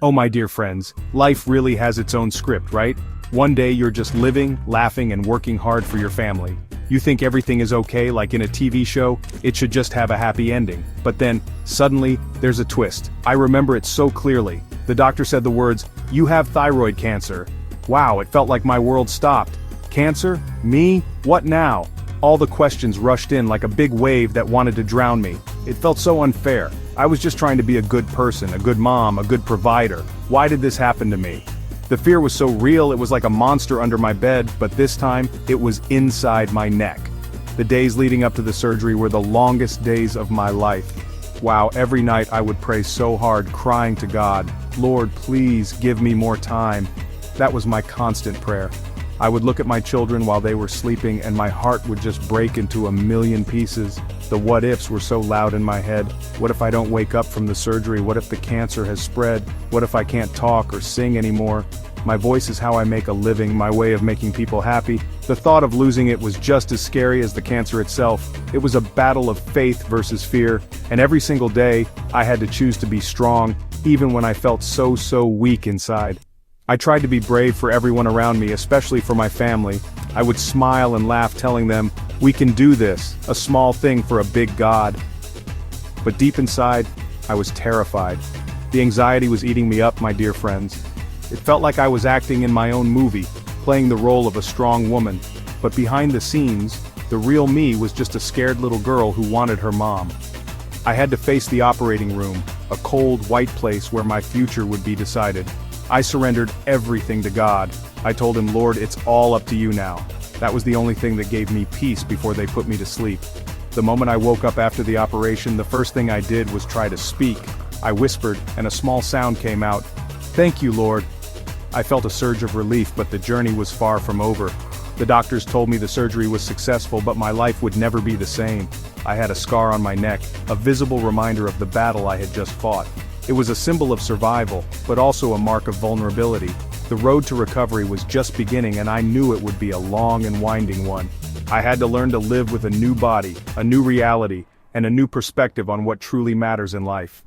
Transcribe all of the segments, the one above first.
Oh my dear friends, life really has its own script, right? One day you're just living, laughing and working hard for your family. You think everything is okay like in a TV show, it should just have a happy ending. But then, suddenly, there's a twist. I remember it so clearly. The doctor said the words, "You have thyroid cancer." Wow, it felt like my world stopped. Cancer? Me? What now? All the questions rushed in like a big wave that wanted to drown me. It felt so unfair. I was just trying to be a good person, a good mom, a good provider. Why did this happen to me? The fear was so real it was like a monster under my bed, but this time, it was inside my neck. The days leading up to the surgery were the longest days of my life. Wow, every night I would pray so hard, crying to God, "Lord, please give me more time." That was my constant prayer. I would look at my children while they were sleeping and my heart would just break into a million pieces. The what-ifs were so loud in my head. What if I don't wake up from the surgery? What if the cancer has spread? What if I can't talk or sing anymore? My voice is how I make a living, my way of making people happy. The thought of losing it was just as scary as the cancer itself. It was a battle of faith versus fear, and every single day, I had to choose to be strong, even when I felt so weak inside. I tried to be brave for everyone around me, especially for my family. I would smile and laugh, telling them, "We can do this, a small thing for a big God." But deep inside, I was terrified. The anxiety was eating me up, my dear friends. It felt like I was acting in my own movie, playing the role of a strong woman. But behind the scenes, the real me was just a scared little girl who wanted her mom. I had to face the operating room, a cold, white place where my future would be decided. I surrendered everything to God. I told him, "Lord, it's all up to you now." That was the only thing that gave me peace before they put me to sleep. The moment I woke up after the operation, the first thing I did was try to speak. I whispered, and a small sound came out. "Thank you, Lord." I felt a surge of relief, but the journey was far from over. The doctors told me the surgery was successful, but my life would never be the same. I had a scar on my neck, a visible reminder of the battle I had just fought. It was a symbol of survival, but also a mark of vulnerability. The road to recovery was just beginning and I knew it would be a long and winding one. I had to learn to live with a new body, a new reality, and a new perspective on what truly matters in life.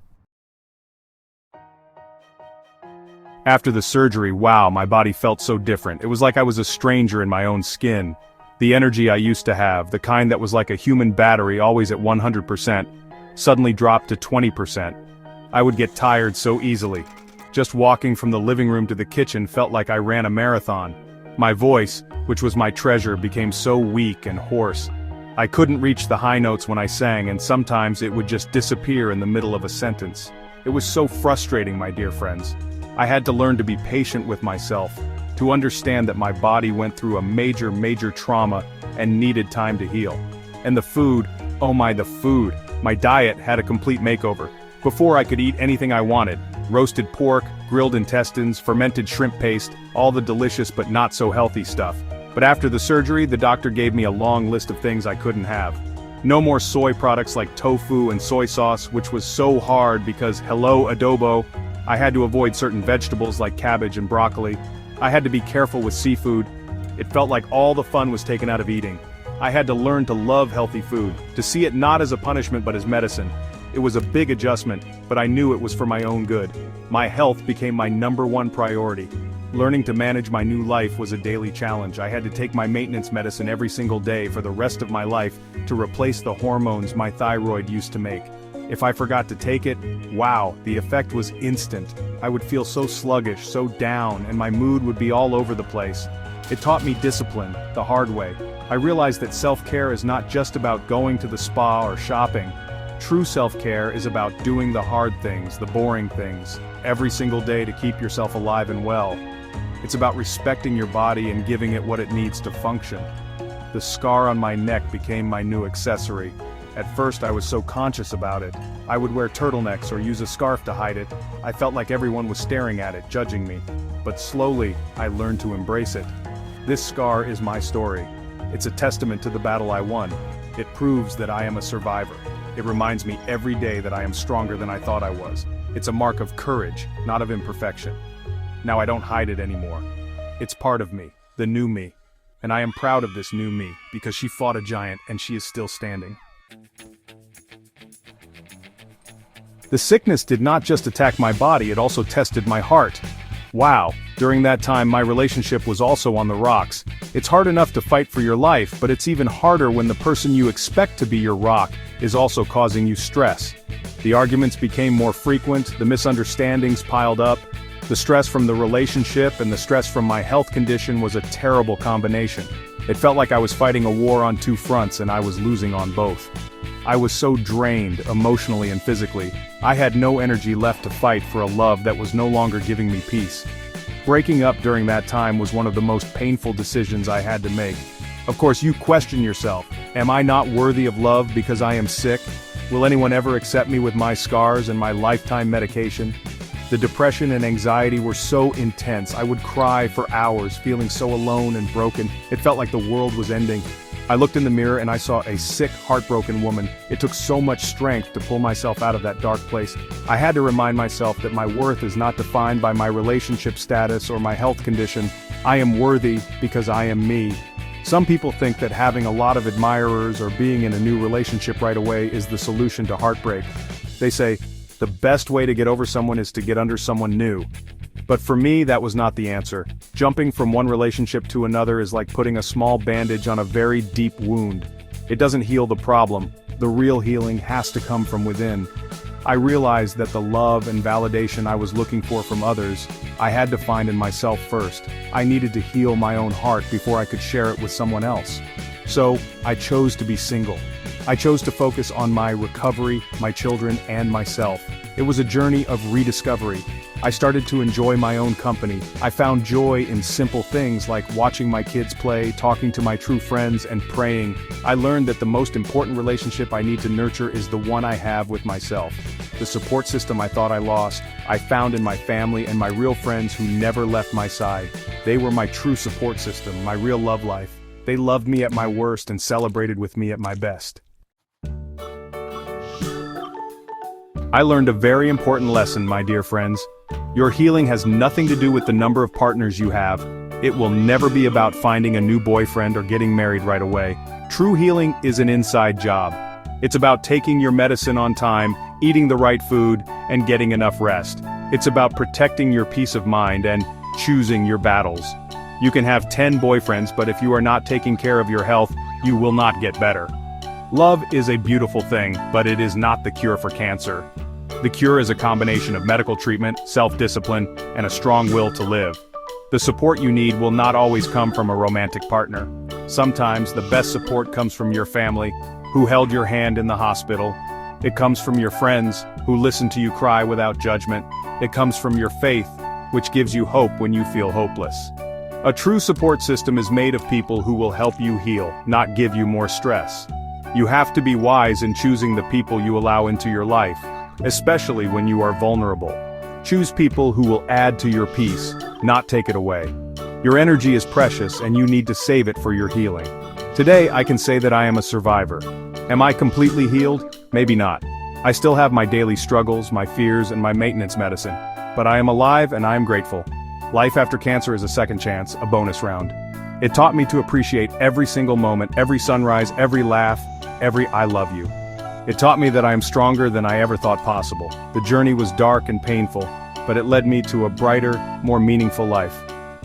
After the surgery, wow, my body felt so different. It was like I was a stranger in my own skin. The energy I used to have, the kind that was like a human battery always at 100%, suddenly dropped to 20%. I would get tired so easily. Just walking from the living room to the kitchen felt like I ran a marathon. My voice, which was my treasure, became so weak and hoarse. I couldn't reach the high notes when I sang, and sometimes it would just disappear in the middle of a sentence. It was so frustrating, my dear friends. I had to learn to be patient with myself, to understand that my body went through a major trauma and needed time to heal. And the food, oh my, the food. My diet had a complete makeover. Before I could eat anything I wanted, roasted pork, grilled intestines, fermented shrimp paste, all the delicious but not so healthy stuff. But after the surgery, the doctor gave me a long list of things I couldn't have. No more soy products like tofu and soy sauce, which was so hard because hello adobo. I had to avoid certain vegetables like cabbage and broccoli. I had to be careful with seafood. It felt like all the fun was taken out of eating. I had to learn to love healthy food, to see it not as a punishment but as medicine. It was a big adjustment, but I knew it was for my own good. My health became my #1 priority. Learning to manage my new life was a daily challenge. I had to take my maintenance medicine every single day for the rest of my life to replace the hormones my thyroid used to make. If I forgot to take it, wow, the effect was instant. I would feel so sluggish, so down, and my mood would be all over the place. It taught me discipline, the hard way. I realized that self-care is not just about going to the spa or shopping. True self-care is about doing the hard things, the boring things, every single day to keep yourself alive and well. It's about respecting your body and giving it what it needs to function. The scar on my neck became my new accessory. At first I was so conscious about it. I would wear turtlenecks or use a scarf to hide it. I felt like everyone was staring at it, judging me. But slowly, I learned to embrace it. This scar is my story. It's a testament to the battle I won. It proves that I am a survivor. It reminds me every day that I am stronger than I thought I was. It's a mark of courage, not of imperfection. Now I don't hide it anymore. It's part of me, the new me. And I am proud of this new me, because she fought a giant and she is still standing. The sickness did not just attack my body, it also tested my heart. Wow, during that time my relationship was also on the rocks. It's hard enough to fight for your life, but it's even harder when the person you expect to be your rock is also causing you stress. The arguments became more frequent, the misunderstandings piled up. The stress from the relationship and the stress from my health condition was a terrible combination. It felt like I was fighting a war on two fronts and I was losing on both. I was so drained, emotionally and physically. I had no energy left to fight for a love that was no longer giving me peace. Breaking up during that time was one of the most painful decisions I had to make. Of course, you question yourself, am I not worthy of love because I am sick? Will anyone ever accept me with my scars and my lifetime medication? The depression and anxiety were so intense, I would cry for hours, feeling so alone and broken. It felt like the world was ending. I looked in the mirror and I saw a sick, heartbroken woman. It took so much strength to pull myself out of that dark place. I had to remind myself that my worth is not defined by my relationship status or my health condition. I am worthy because I am me. Some people think that having a lot of admirers or being in a new relationship right away is the solution to heartbreak. They say, the best way to get over someone is to get under someone new. But for me, that was not the answer. Jumping from one relationship to another is like putting a small bandage on a very deep wound. It doesn't heal the problem. The real healing has to come from within. I realized that the love and validation I was looking for from others, I had to find in myself first. I needed to heal my own heart before I could share it with someone else. So, I chose to be single. I chose to focus on my recovery, my children, and myself. It was a journey of rediscovery. I started to enjoy my own company. I found joy in simple things like watching my kids play, talking to my true friends, and praying. I learned that the most important relationship I need to nurture is the one I have with myself. The support system I thought I lost, I found in my family and my real friends who never left my side. They were my true support system, my real love life. They loved me at my worst and celebrated with me at my best. I learned a very important lesson, my dear friends. Your healing has nothing to do with the number of partners you have. It will never be about finding a new boyfriend or getting married right away. True healing is an inside job. It's about taking your medicine on time, eating the right food, and getting enough rest. It's about protecting your peace of mind and choosing your battles. You can have 10 boyfriends, but if you are not taking care of your health, you will not get better. Love is a beautiful thing, but it is not the cure for cancer. The cure is a combination of medical treatment, self-discipline, and a strong will to live. The support you need will not always come from a romantic partner. Sometimes the best support comes from your family, who held your hand in the hospital. It comes from your friends, who listen to you cry without judgment. It comes from your faith, which gives you hope when you feel hopeless. A true support system is made of people who will help you heal, not give you more stress. You have to be wise in choosing the people you allow into your life, especially when you are vulnerable. Choose people who will add to your peace, not take it away. Your energy is precious and you need to save it for your healing. Today I can say that I am a survivor. Am I completely healed? Maybe not. I still have my daily struggles, my fears, and my maintenance medicine. But I am alive and I am grateful. Life after cancer is a second chance, a bonus round. It taught me to appreciate every single moment, every sunrise, every laugh, every I love you. It taught me that I am stronger than I ever thought possible. The journey was dark and painful, but it led me to a brighter, more meaningful life.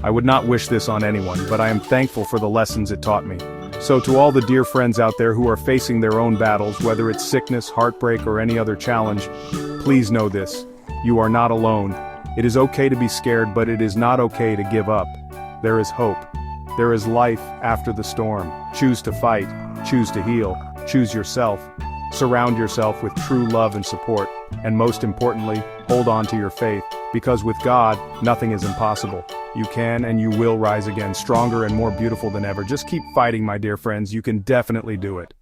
I would not wish this on anyone, but I am thankful for the lessons it taught me. So to all the dear friends out there who are facing their own battles, whether it's sickness, heartbreak, or any other challenge, please know this: you are not alone. It is okay to be scared, but it is not okay to give up. There is hope. There is life after the storm. Choose to fight. Choose to heal. Choose yourself. Surround yourself with true love and support, and most importantly, hold on to your faith, because with God, nothing is impossible. You can and you will rise again, stronger and more beautiful than ever. Just keep fighting, my dear friends. You can definitely do it.